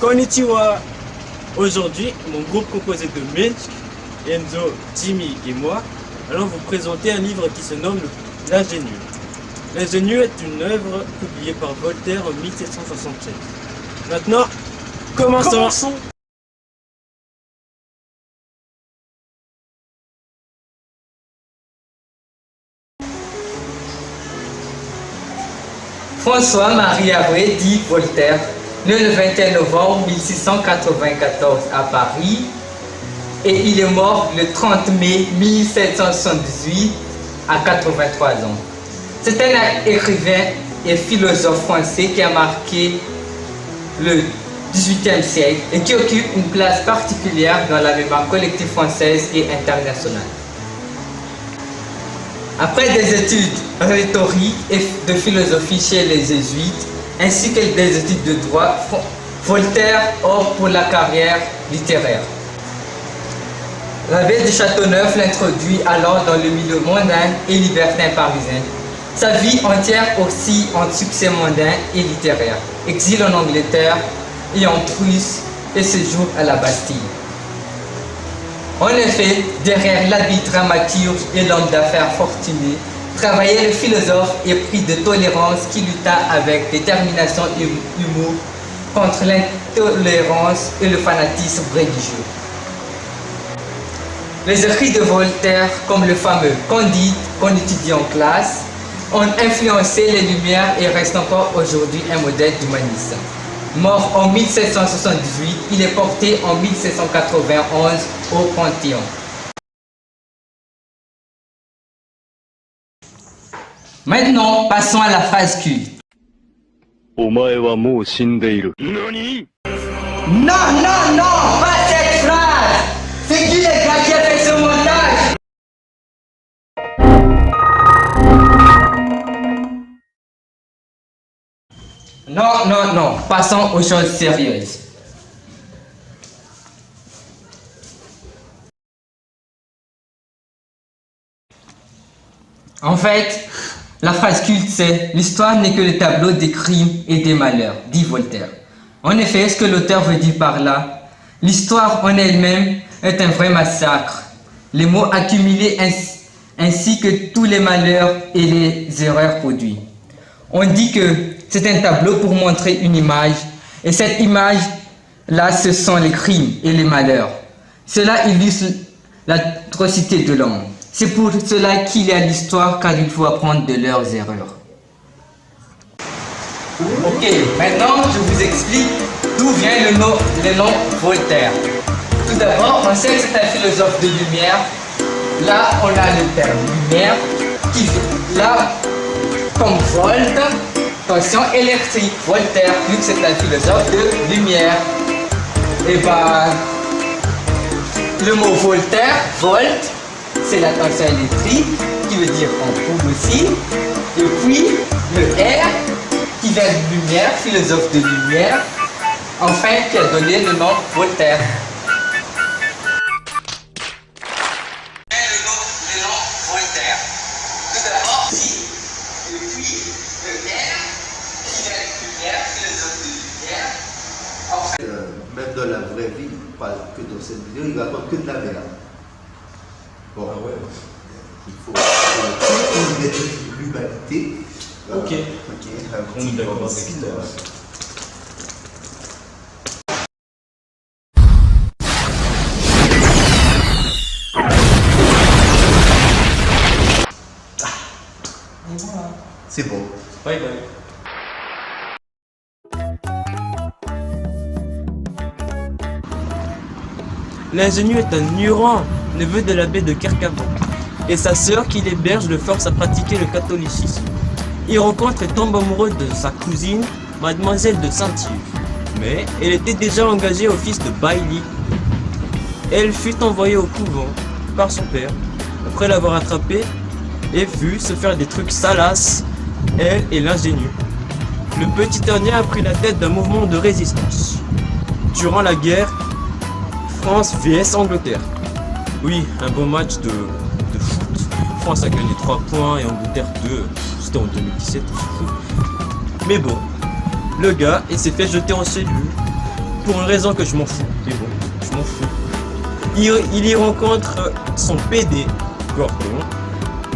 Konnichiwa. Aujourd'hui, mon groupe composé de Milk, Enzo, Jimmy et moi allons vous présenter un livre qui se nomme L'Ingénu. L'Ingénu est une œuvre publiée par Voltaire en 1776. Maintenant, commençons. François-Marie Abré dit Voltaire, né le 21 novembre 1694 à Paris et il est mort le 30 mai 1778 à 83 ans. C'est un écrivain et philosophe français qui a marqué le XVIIIe siècle et qui occupe une place particulière dans la mémoire collective française et internationale. Après des études rhétoriques et de philosophie chez les jésuites, ainsi que des études de droit, Voltaire opte pour la carrière littéraire. L'abbé de Châteauneuf l'introduit alors dans le milieu mondain et libertin parisien. Sa vie entière oscille entre succès mondain et littéraire, exil en Angleterre et en Prusse et séjour à la Bastille. En effet, derrière l'habile dramaturge et l'homme d'affaires fortuné, travaillait le philosophe épris de tolérance qui lutta avec détermination et humour contre l'intolérance et le fanatisme religieux. Les écrits de Voltaire, comme le fameux Candide qu'on étudie en classe, ont influencé les Lumières et restent encore aujourd'hui un modèle d'humanisme. Mort en 1778, il est porté en 1791 au Panthéon. Maintenant, passons à la phrase culte. Non, non, non, pas cette phrase. C'est qui les gars qui a fait ce montage? Non, non, non, passons aux choses sérieuses. En fait, la phrase culte c'est « L'histoire n'est que le tableau des crimes et des malheurs », dit Voltaire. En effet, ce que l'auteur veut dire par là, l'histoire en elle-même est un vrai massacre. Les mots accumulés ainsi que tous les malheurs et les erreurs produits. On dit que c'est un tableau pour montrer une image, et cette image-là, ce sont les crimes et les malheurs. Cela illustre l'atrocité de l'homme. C'est pour cela qu'il y a l'histoire, car il faut apprendre de leurs erreurs. Ok, maintenant je vous explique d'où vient le nom Voltaire. Tout d'abord, on sait que c'est un philosophe de lumière. Là, on a le terme lumière, qui là, comme Volt, tension électrique. Voltaire, vu que c'est un philosophe de lumière. Et ben, le mot Voltaire, Volt, c'est la tension électrique, qui veut dire ampoule aussi. Et puis, le R, qui vient de lumière, philosophe de lumière, enfin, qui a donné le nom Voltaire. Le nom Voltaire. Tout d'abord, ici, et puis, le R, qui vient de lumière, philosophe de lumière, enfin. Même dans la vraie vie, pas que dans cette vidéo, il raconte que de la merde. Bon, ah ouais. Il faut l'humanité. Ok. Un On est d'accord avec ça. C'est bon. Bye bye. L'ingénu est un ignorant, neveu de l'abbé de Kercavon, et sa sœur qui l'héberge le force à pratiquer le catholicisme. Il rencontre et tombe amoureux de sa cousine, mademoiselle de Saint-Yves, mais elle était déjà engagée au fils de Bailly. Elle fut envoyée au couvent par son père, après l'avoir attrapée et vu se faire des trucs salaces, elle et l'ingénu. Le petit dernier a pris la tête d'un mouvement de résistance. Durant la guerre, France vs Angleterre. Oui, un beau match de foot. France a gagné 3 points et Angleterre 2. C'était en 2017, on s'en fout. Mais bon, le gars, il s'est fait jeter en cellule. pour une raison que je m'en fous. Mais bon, je m'en fous. Il y rencontre son PD, Gordon,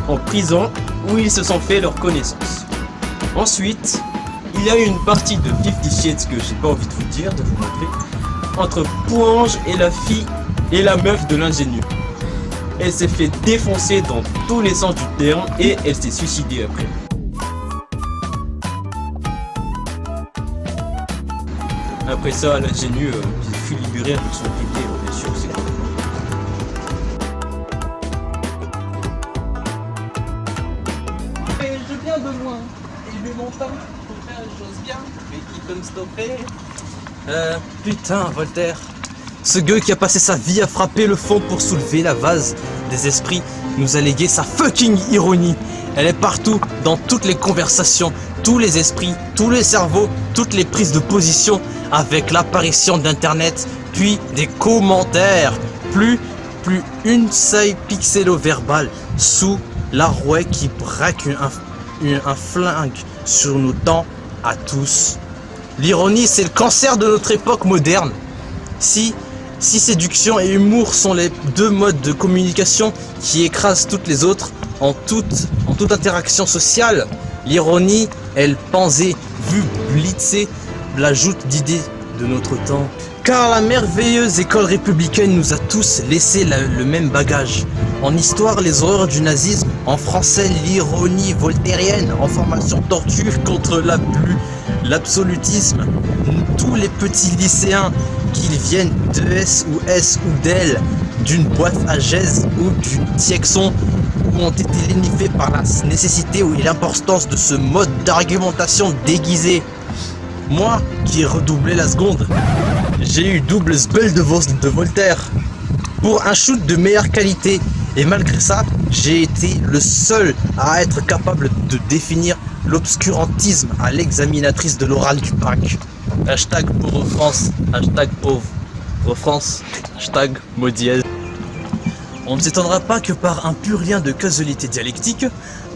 en prison où ils se sont fait leur connaissance. Ensuite, il y a eu une partie de 50 Shades que j'ai pas envie de vous dire, de vous montrer, entre Pouange et la fille et la meuf de l'ingénieur. Elle s'est fait défoncer dans tous les sens du terme et elle s'est suicidée après. Après ça, l'ingénieur fut libéré avec son PD, bien sûr, c'est quoi. Je viens de loin, et le montant pour faire les choses bien, mais qui peut me stopper? Putain, Voltaire. Ce gueux qui a passé sa vie à frapper le fond pour soulever la vase des esprits nous a légué sa fucking ironie. Elle est partout, dans toutes les conversations, tous les esprits, tous les cerveaux, toutes les prises de position, avec l'apparition d'internet, puis des commentaires. Plus une seule pixelo-verbale sous l'arouet qui braque un flingue sur nos temps à tous. L'ironie, c'est le cancer de notre époque moderne. Si séduction et humour sont les deux modes de communication qui écrasent toutes les autres en toute interaction sociale, l'ironie, elle pensée, vue blitzée, l'ajoute d'idées de notre temps. Car la merveilleuse école républicaine nous a tous laissé le même bagage. En histoire, les horreurs du nazisme. En français, l'ironie voltairienne. En formation, torture contre l'absolutisme. Tous les petits lycéens, qu'ils viennent d'ES ou S ou d'L, d'une boîte à gèse ou du Tiexon, ont été lénifiés par la nécessité et l'importance de ce mode d'argumentation déguisé. Moi, qui ai redoublé la seconde, j'ai eu double spell de Voltaire pour un shoot de meilleure qualité, et malgré ça, j'ai été le seul à être capable de définir l'obscurantisme à l'examinatrice de l'oral du bac. Hashtag pauvre France, hashtag pauvre France, hashtag maudit. On ne s'étonnera pas que par un pur lien de causalité dialectique,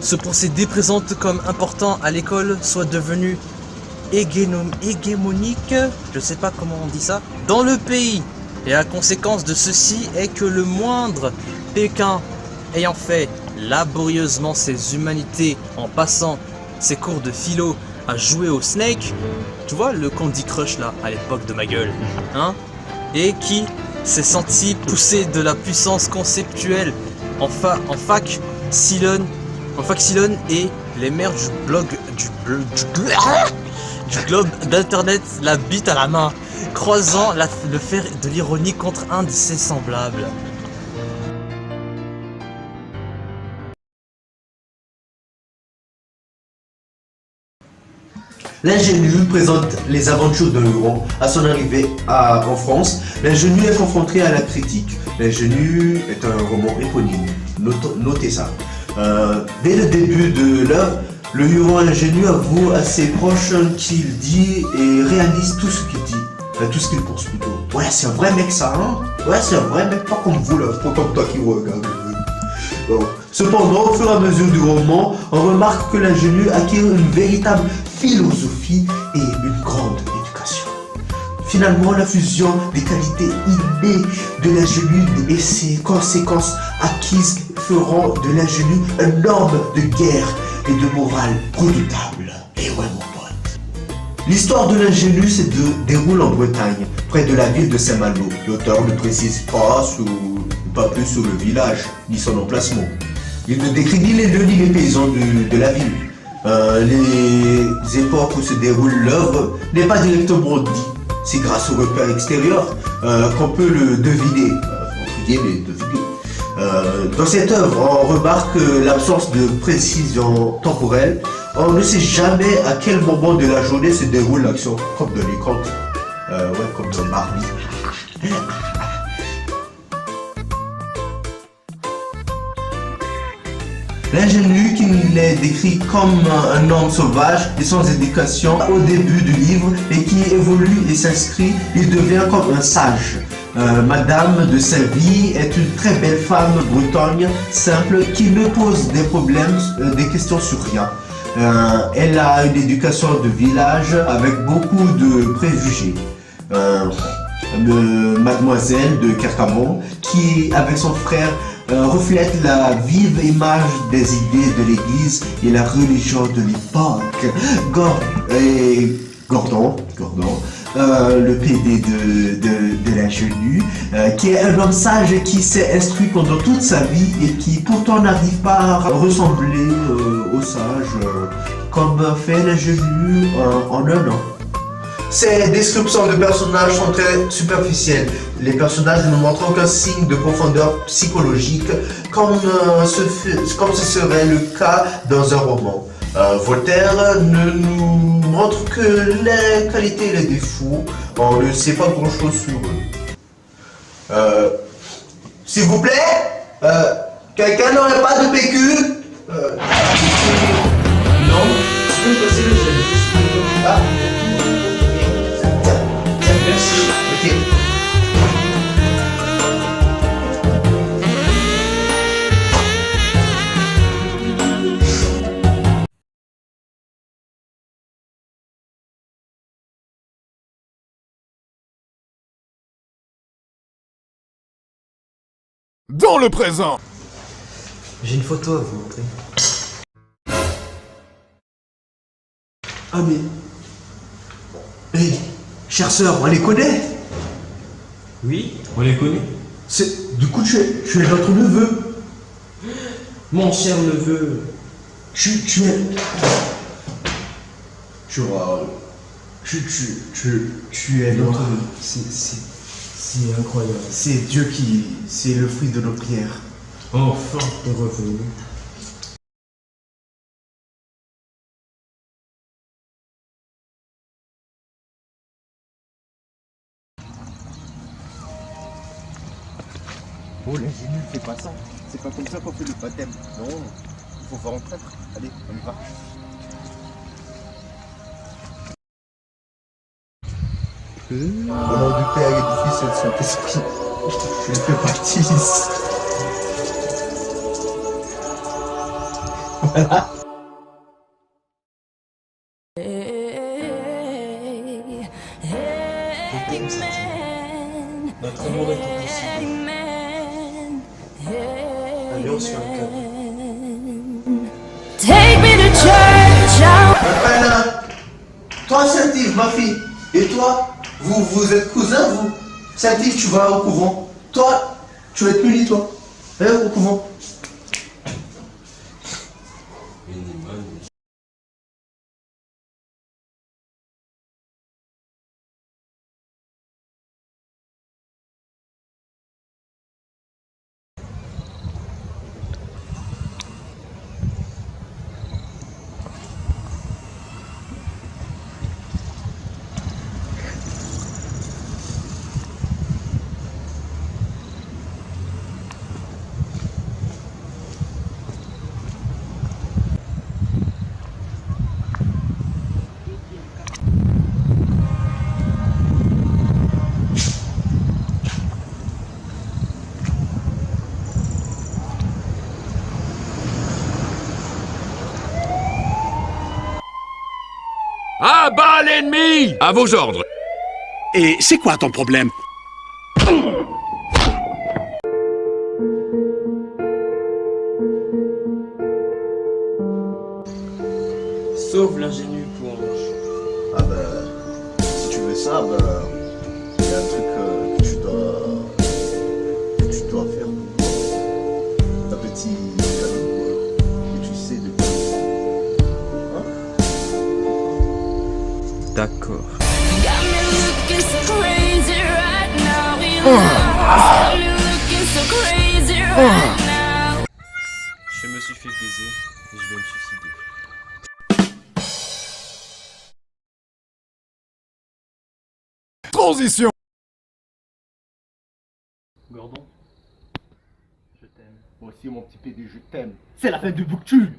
ce procédé présente comme important à l'école soit devenu hégémonique, je sais pas comment on dit ça, dans le pays. Et la conséquence de ceci est que le moindre Pékin ayant fait laborieusement ses humanités en passant ses cours de philo à jouer au Snake, tu vois le Candy Crush là à l'époque de ma gueule, hein, et qui s'est senti pousser de la puissance conceptuelle en fac Silon et les mères du globe d'internet, la bite à la main, croisant le fer de l'ironie contre un de ses semblables. L'ingénu présente les aventures d'un héros à son arrivée en France. L'ingénu est confronté à la critique. L'ingénu est un roman éponyme. Notez ça. Dès le début de l'œuvre, le héros ingénu avoue à ses proches qu'il dit et réalise tout ce qu'il dit. Enfin, tout ce qu'il pense plutôt. Ouais, c'est un vrai mec ça, hein. Ouais, c'est un vrai mec, pas comme vous là, pas comme toi qui regarde. Bon. Cependant, au fur et à mesure du roman, on remarque que l'ingénu acquiert une véritable philosophie et une grande éducation. Finalement, la fusion des qualités innées de l'ingénu et ses conséquences acquises feront de l'ingénu un homme de guerre et de morale redoutable. Et ouais, mon pote. L'histoire de l'ingénu se déroule en Bretagne, près de la ville de Saint-Malo. L'auteur ne précise pas plus sur le village, ni son emplacement. Il ne décrit ni les lieux ni les paysans de la ville. Les époques où se déroule l'œuvre n'est pas directement dit. C'est grâce au repère extérieur qu'on peut le deviner, entre guillemets, deviner. Dans cette œuvre, on remarque l'absence de précision temporelle. On ne sait jamais à quel moment de la journée se déroule l'action, comme dans les contes, comme dans Barbie. L'ingénu qui est décrit comme un homme sauvage et sans éducation au début du livre et qui évolue et s'inscrit, il devient comme un sage. Madame de Saint-Vie est une très belle femme bretonne, simple, qui ne pose des problèmes, des questions sur rien. Elle a une éducation de village avec beaucoup de préjugés. Mademoiselle de Carcamont, qui, avec son frère, reflète la vive image des idées de l'Église et la religion de l'époque. Gordon, le PD de l'ingénu, qui est un homme sage qui s'est instruit pendant toute sa vie et qui pourtant n'arrive pas à ressembler au sage comme fait l'ingénu en un an. Ces descriptions de personnages sont très superficielles. Les personnages ne montrent aucun signe de profondeur psychologique comme ce serait le cas dans un roman. Voltaire ne nous montre que les qualités et les défauts. On ne sait pas grand chose sur eux. S'il vous plaît, quelqu'un n'aurait pas de PQ Non, tu peux me passer le gel. Ah. Merci. Ok. Dans le présent. J'ai une photo à vous montrer. Ah mais... Hey, chère sœur, on les connaît. Oui, on les connaît. Du coup, tu es notre neveu. Mon cher neveu. Tu es... Tu es notre... C'est incroyable. C'est Dieu qui... C'est le fruit de nos prières. Enfin, t'es revenu. Oh, l'ingénu, fais pas ça. C'est pas comme ça qu'on fait le baptême. Non, il faut faire un prêtre. Allez, on y va. Au nom du Père et du Fils et du Saint-Esprit, je te baptise. Voilà. Notre amour est impossible. Allons sur le cœur. Take me to church. Anna, toi, Saint-Yves, ma fille, et toi, vous êtes cousins, vous. Saint-Yves, tu vas au couvent. Toi, tu vas être puni, toi. Au couvent. À bas l'ennemi! À vos ordres. Et c'est quoi ton problème? Sauve l'ingénu pour Ah ben, si tu veux ça, ben, il y a un truc que tu dois faire. Un petit cadeau que tu sais de quoi. Hein? D'accord. Got me looking so crazy right now. Got me looking so crazy right now. Je me suis fait baiser et je vais me suicider. Transition. Gordon, je t'aime. Moi aussi, mon petit PD, je t'aime. C'est la fin de Booktube.